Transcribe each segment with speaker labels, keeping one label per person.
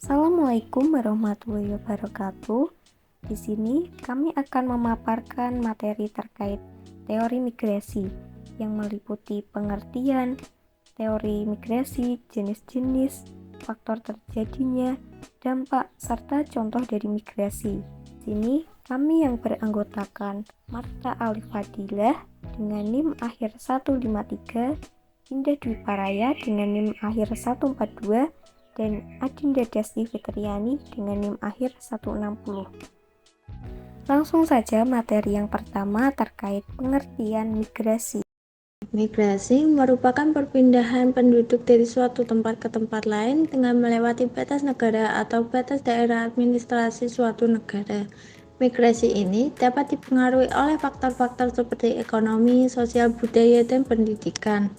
Speaker 1: Assalamualaikum warahmatullahi wabarakatuh. Di sini kami akan memaparkan materi terkait teori migrasi yang meliputi pengertian teori migrasi, jenis-jenis, faktor terjadinya, dampak, serta contoh dari migrasi. Di sini kami yang beranggotakan Marta Alif Fadilah dengan NIM akhir 153, Indah Dwi Paraya dengan NIM akhir 142, dan Adinda Desti Fitriani dengan NIM akhir 160. Langsung saja materi yang pertama terkait pengertian migrasi.
Speaker 2: Migrasi merupakan perpindahan penduduk dari suatu tempat ke tempat lain dengan melewati batas negara atau batas daerah administrasi suatu negara. Migrasi ini dapat dipengaruhi oleh faktor-faktor seperti ekonomi, sosial, budaya, dan pendidikan.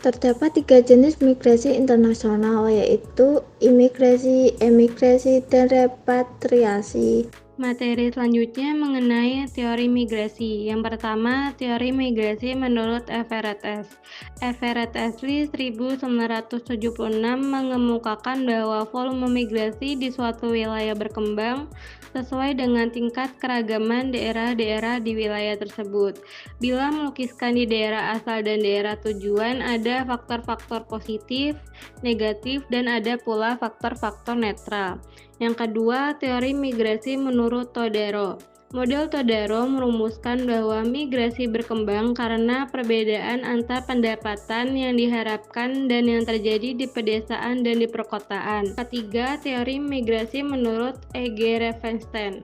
Speaker 2: Terdapat 3 jenis migrasi internasional, yaitu imigrasi, emigrasi, dan repatriasi.
Speaker 3: Materi selanjutnya mengenai teori migrasi. Yang pertama, teori migrasi menurut Everett S. Everett S. Lee 1976 mengemukakan bahwa volume migrasi di suatu wilayah berkembang sesuai dengan tingkat keragaman daerah-daerah di wilayah tersebut. Bila melukiskan di daerah asal dan daerah tujuan, ada faktor-faktor positif, negatif, dan ada pula faktor-faktor netral. Yang kedua, teori migrasi menurut Todaro. Model Todaro merumuskan bahwa migrasi berkembang karena perbedaan antar pendapatan yang diharapkan dan yang terjadi di pedesaan dan di perkotaan. Ketiga, teori migrasi menurut E.G. Reifenstein.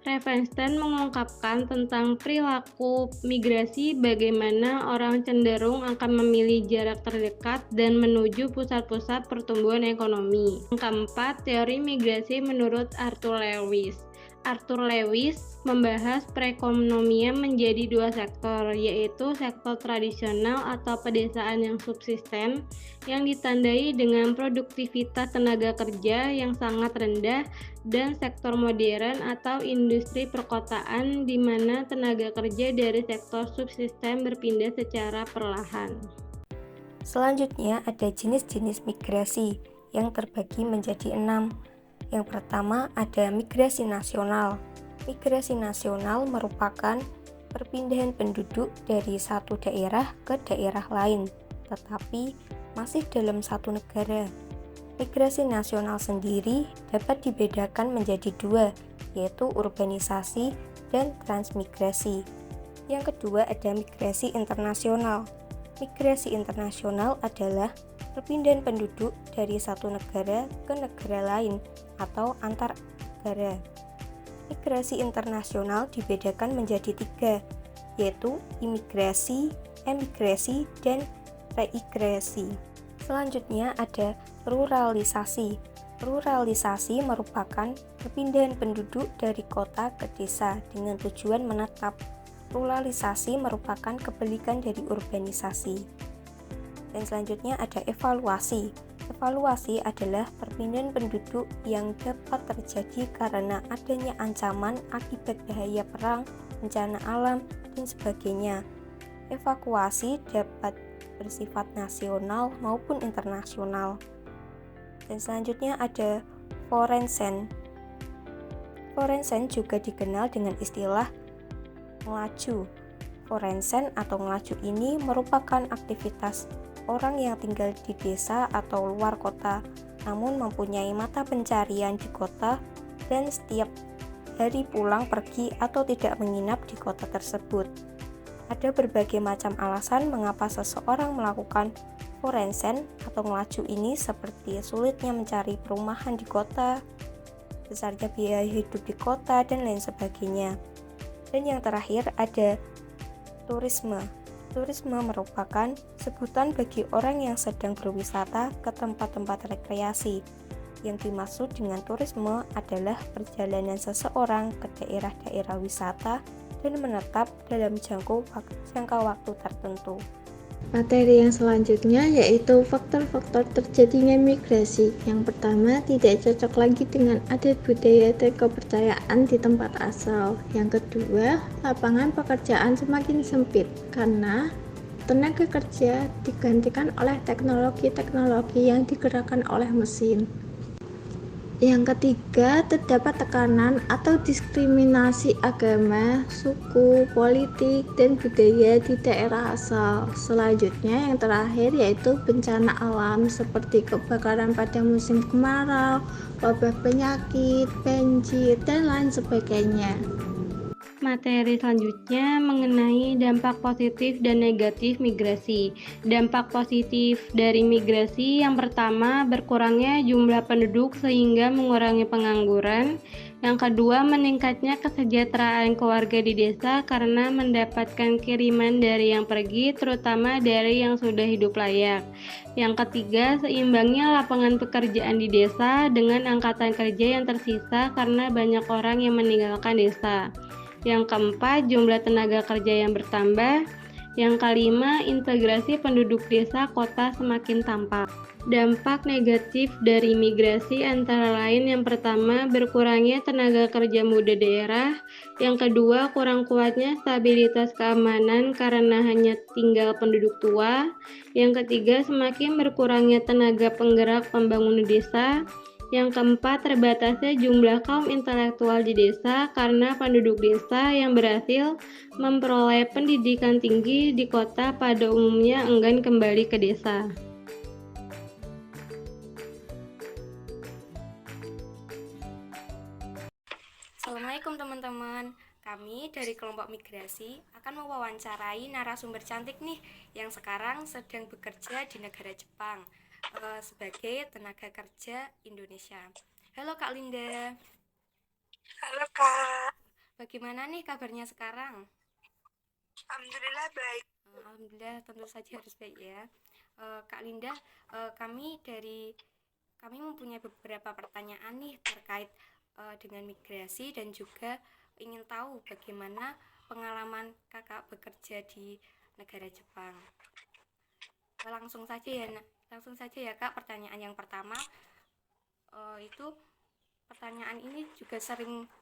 Speaker 3: Reifenstein mengungkapkan tentang perilaku migrasi, bagaimana orang cenderung akan memilih jarak terdekat dan menuju pusat-pusat pertumbuhan ekonomi. Yang keempat, teori migrasi menurut Arthur Lewis. Arthur Lewis membahas perekonomian menjadi 2 sektor, yaitu sektor tradisional atau pedesaan yang subsisten, yang ditandai dengan produktivitas tenaga kerja yang sangat rendah, dan sektor modern atau industri perkotaan di mana tenaga kerja dari sektor subsisten berpindah secara perlahan.
Speaker 1: Selanjutnya ada jenis-jenis migrasi yang terbagi menjadi 6. Yang pertama ada migrasi nasional. Migrasi nasional merupakan perpindahan penduduk dari satu daerah ke daerah lain, tetapi masih dalam satu negara. Migrasi nasional sendiri dapat dibedakan menjadi 2, yaitu urbanisasi dan transmigrasi. Yang kedua ada migrasi internasional. Migrasi internasional adalah perpindahan penduduk dari satu negara ke negara lain atau antar negara. Migrasi internasional dibedakan menjadi 3, yaitu imigrasi, emigrasi, dan reigresi. Selanjutnya ada ruralisasi. Ruralisasi merupakan perpindahan penduduk dari kota ke desa dengan tujuan menetap. Ruralisasi merupakan kebalikan dari urbanisasi. Dan selanjutnya ada evaluasi. Evaluasi adalah perpindahan penduduk yang dapat terjadi karena adanya ancaman akibat bahaya perang, bencana alam, dan sebagainya. Evakuasi dapat bersifat nasional maupun internasional. Dan selanjutnya ada forensen. Forensen juga dikenal dengan istilah ngelaju. Forensen atau ngelaju ini merupakan aktivitas orang yang tinggal di desa atau luar kota, namun mempunyai mata pencarian di kota dan setiap hari pulang pergi atau tidak menginap di kota tersebut. Ada berbagai macam alasan mengapa seseorang melakukan forensen atau ngelaju ini, seperti sulitnya mencari perumahan di kota, besarnya biaya hidup di kota, dan lain sebagainya. Dan yang terakhir ada turisme. Turisme merupakan sebutan bagi orang yang sedang berwisata ke tempat-tempat rekreasi. Yang dimaksud dengan turisme adalah perjalanan seseorang ke daerah-daerah wisata dan menetap dalam jangka waktu tertentu.
Speaker 2: Materi yang selanjutnya yaitu faktor-faktor terjadinya migrasi. Yang pertama, tidak cocok lagi dengan adat budaya dan kepercayaan di tempat asal. Yang kedua, lapangan pekerjaan semakin sempit karena tenaga kerja digantikan oleh teknologi-teknologi yang digerakkan oleh mesin. Yang ketiga, terdapat tekanan atau diskriminasi agama, suku, politik, dan budaya di daerah asal. Selanjutnya, yang terakhir yaitu bencana alam seperti kebakaran pada musim kemarau, wabah penyakit, banjir, dan lain sebagainya.
Speaker 3: Materi selanjutnya mengenai dampak positif dan negatif migrasi. Dampak positif dari migrasi yang pertama, berkurangnya jumlah penduduk sehingga mengurangi pengangguran. Yang kedua, meningkatnya kesejahteraan keluarga di desa karena mendapatkan kiriman dari yang pergi, terutama dari yang sudah hidup layak. Yang ketiga, seimbangnya lapangan pekerjaan di desa dengan angkatan kerja yang tersisa karena banyak orang yang meninggalkan desa. Yang keempat, jumlah tenaga kerja yang bertambah. Yang kelima, integrasi penduduk desa kota semakin tampak. Dampak negatif dari migrasi antara lain yang pertama, berkurangnya tenaga kerja muda daerah. Yang kedua, kurang kuatnya stabilitas keamanan karena hanya tinggal penduduk tua. Yang ketiga, semakin berkurangnya tenaga penggerak pembangunan desa. Yang keempat, terbatasnya jumlah kaum intelektual di desa karena penduduk desa yang berhasil memperoleh pendidikan tinggi di kota pada umumnya enggan kembali ke desa.
Speaker 1: Assalamualaikum teman-teman. Kami dari kelompok migrasi akan mewawancarai narasumber cantik nih yang sekarang sedang bekerja di negara Jepang sebagai tenaga kerja Indonesia. Halo Kak Linda.
Speaker 4: Halo Kak,
Speaker 1: Bagaimana nih kabarnya sekarang?
Speaker 4: Alhamdulillah baik.
Speaker 1: Alhamdulillah, tentu saja harus baik ya. Kak Linda, kami mempunyai beberapa pertanyaan nih terkait dengan migrasi dan juga ingin tahu bagaimana pengalaman kakak bekerja di negara Jepang. Langsung saja ya Kak. Pertanyaan yang pertama itu pertanyaan ini juga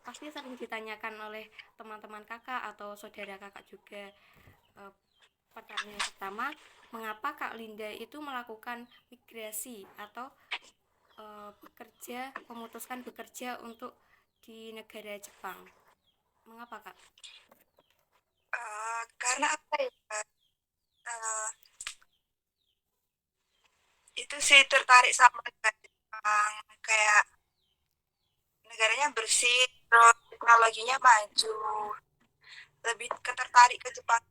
Speaker 1: pasti sering ditanyakan oleh teman-teman kakak atau saudara kakak juga. Pertanyaan yang pertama, mengapa Kak Linda itu melakukan migrasi atau memutuskan bekerja untuk di negara Jepang? Mengapa Kak?
Speaker 4: Karena apa ya? Uh, itu sih tertarik sama negara Jepang, kayak negaranya bersih, terus teknologinya maju. Lebih ketertarik ke Jepang.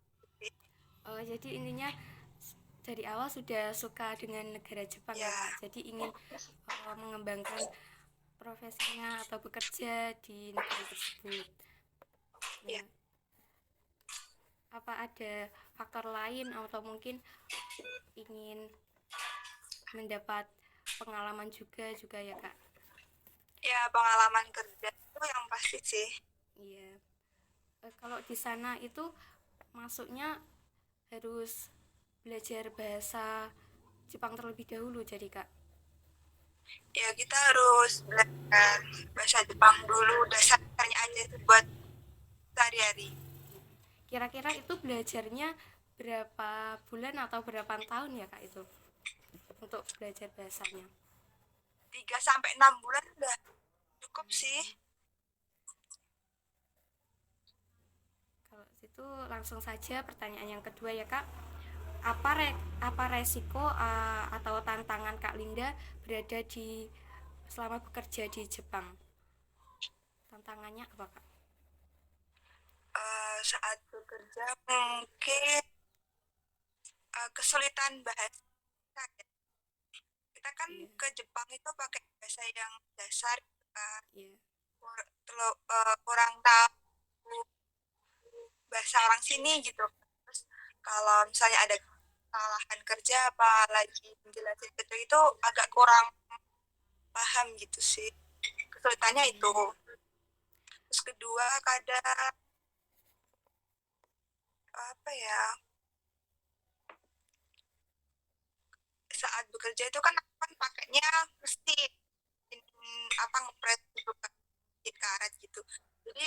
Speaker 1: Jadi intinya dari awal sudah suka dengan negara Jepang ya Kak? Jadi ingin mengembangkan profesinya atau bekerja di negara tersebut.
Speaker 4: Ya.
Speaker 1: Apa ada faktor lain atau mungkin ingin mendapat pengalaman juga ya Kak?
Speaker 4: Ya, pengalaman kerja itu yang pasti sih.
Speaker 1: Iya. Kalau di sana itu masuknya harus belajar bahasa Jepang terlebih dahulu jadi Kak?
Speaker 4: Ya, kita harus belajar bahasa Jepang dulu, dasarnya aja itu buat sehari-hari.
Speaker 1: Kira-kira itu belajarnya berapa bulan atau berapa tahun ya Kak itu untuk belajar bahasanya?
Speaker 4: 3-6 bulan udah cukup sih.
Speaker 1: Kalau itu langsung saja pertanyaan yang kedua ya Kak. Apa resiko atau tantangan Kak Linda berada selama bekerja di Jepang? Tantangannya apa Kak?
Speaker 4: Saat bekerja mungkin kesulitan bahasa. Kita kan ke Jepang itu pakai bahasa yang dasar, kurang tahu bahasa orang sini gitu. Terus kalau misalnya ada kesalahan kerja apa lagi menjelasin itu agak kurang paham gitu sih. Kesulitannya itu. Terus kedua kadang apa ya, saat bekerja itu kan pakainya mesti ngepres gitu, karet gitu. Jadi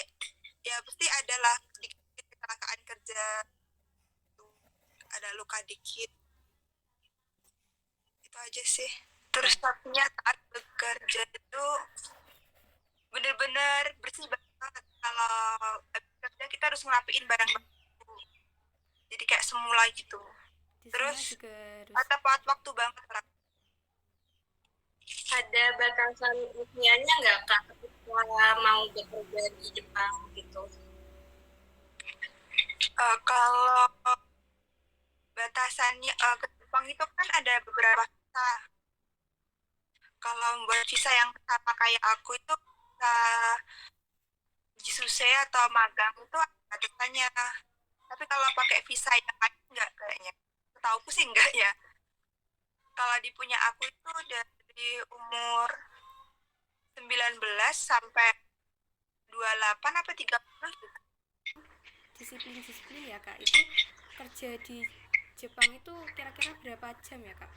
Speaker 4: ya pasti adalah sedikit kecelakaan kerja, ada luka dikit. Itu aja sih. Terus saat bekerja itu bener-bener bersih banget. Kalau habis kerja kita harus ngerapiin barang-barang dulu. Jadi kayak semula gitu.
Speaker 1: Di sana
Speaker 4: Terus
Speaker 1: juga harus
Speaker 4: tepat waktu banget.
Speaker 5: Ada batasan usianya nggak Kak ketika mau bekerja di Jepang gitu?
Speaker 4: Kalau batasannya ke Jepang itu kan ada beberapa visa. Kalau buat visa yang sama kayak aku itu visa Jisuse atau magang itu ada batasannya. Tapi kalau pakai visa yang lain enggak kayaknya. Setauku sih enggak ya. Kalau di punya aku itu dari umur 19 sampai 28 apa 30 gitu.
Speaker 1: disiplin ya Kak. Itu kerja di Jepang itu kira-kira berapa jam ya Kak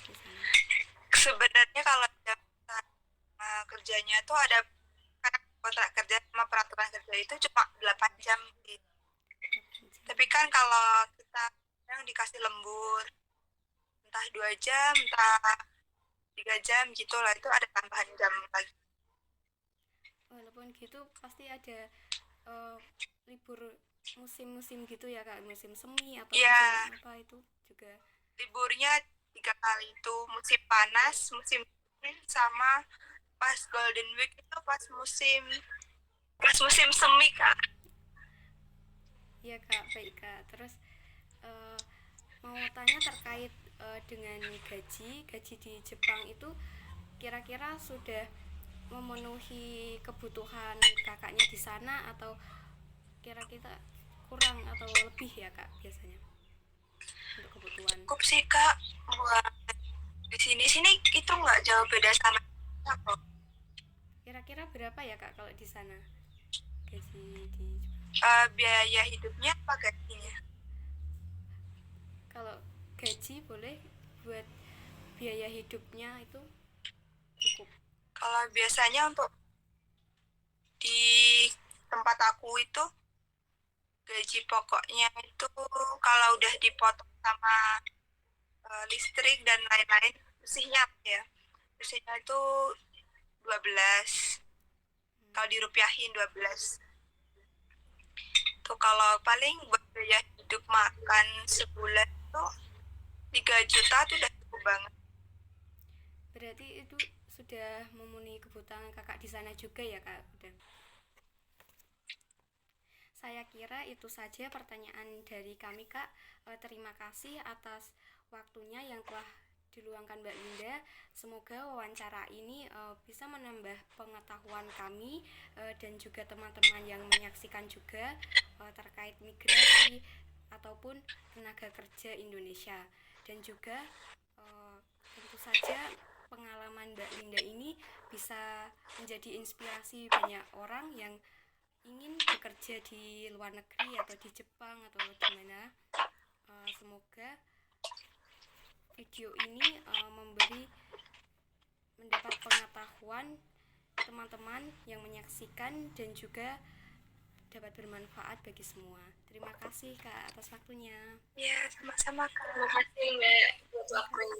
Speaker 1: di sana?
Speaker 4: Sebenarnya kalau jam kerjanya itu ada kontrak kerja sama peraturan kerja itu cuma 8 jam gitu. Tapi kan kalau kita yang dikasih lembur entah 2 jam, entah 3 jam gitu lah, itu ada tambahan jam lagi.
Speaker 1: Walaupun gitu pasti ada libur musim-musim gitu ya Kak, musim semi atau
Speaker 4: Ya,
Speaker 1: musim apa itu juga.
Speaker 4: liburnya 3 kali itu, musim panas, musim dingin, sama pas Golden Week itu pas musim semi Kak.
Speaker 1: Iya Kak, baik Kak. Terus mau tanya terkait dengan gaji di Jepang itu kira-kira sudah memenuhi kebutuhan kakaknya di sana atau kira-kira kurang atau lebih ya Kak biasanya untuk kebutuhan?
Speaker 4: Cukup sih Kak, buat di sini itu nggak jauh beda sama kok.
Speaker 1: Kira-kira berapa ya Kak kalau di sana gaji di
Speaker 4: Biaya hidupnya apa gajinya?
Speaker 1: kalau gaji boleh buat biaya hidupnya itu cukup.
Speaker 4: Kalau biasanya untuk di tempat aku itu gaji pokoknya itu kalau udah dipotong sama listrik dan lain-lain, bersihnya ya. Bersihnya itu 12. Kalau dirupiahin 12. Tuh kalau paling buat biaya hidup makan sebulan tuh 3 juta tuh udah cukup banget.
Speaker 1: Berarti itu sudah memenuhi kebutuhan kakak di sana juga ya Kak? Udah. Saya kira itu saja pertanyaan dari kami Kak. Terima kasih atas waktunya yang telah diluangkan Mbak Linda. Semoga wawancara ini bisa menambah pengetahuan kami dan juga teman-teman yang menyaksikan juga terkait migrasi ataupun tenaga kerja Indonesia. Dan juga tentu saja pengalaman Mbak Linda ini bisa menjadi inspirasi banyak orang yang ingin bekerja di luar negeri atau di Jepang atau di mana. Semoga video ini mendapat pengetahuan teman-teman yang menyaksikan dan juga dapat bermanfaat bagi semua. Terima kasih Kak atas waktunya.
Speaker 4: Ya, sama-sama Kak.
Speaker 5: Terima kasih Mbak buat waktunya.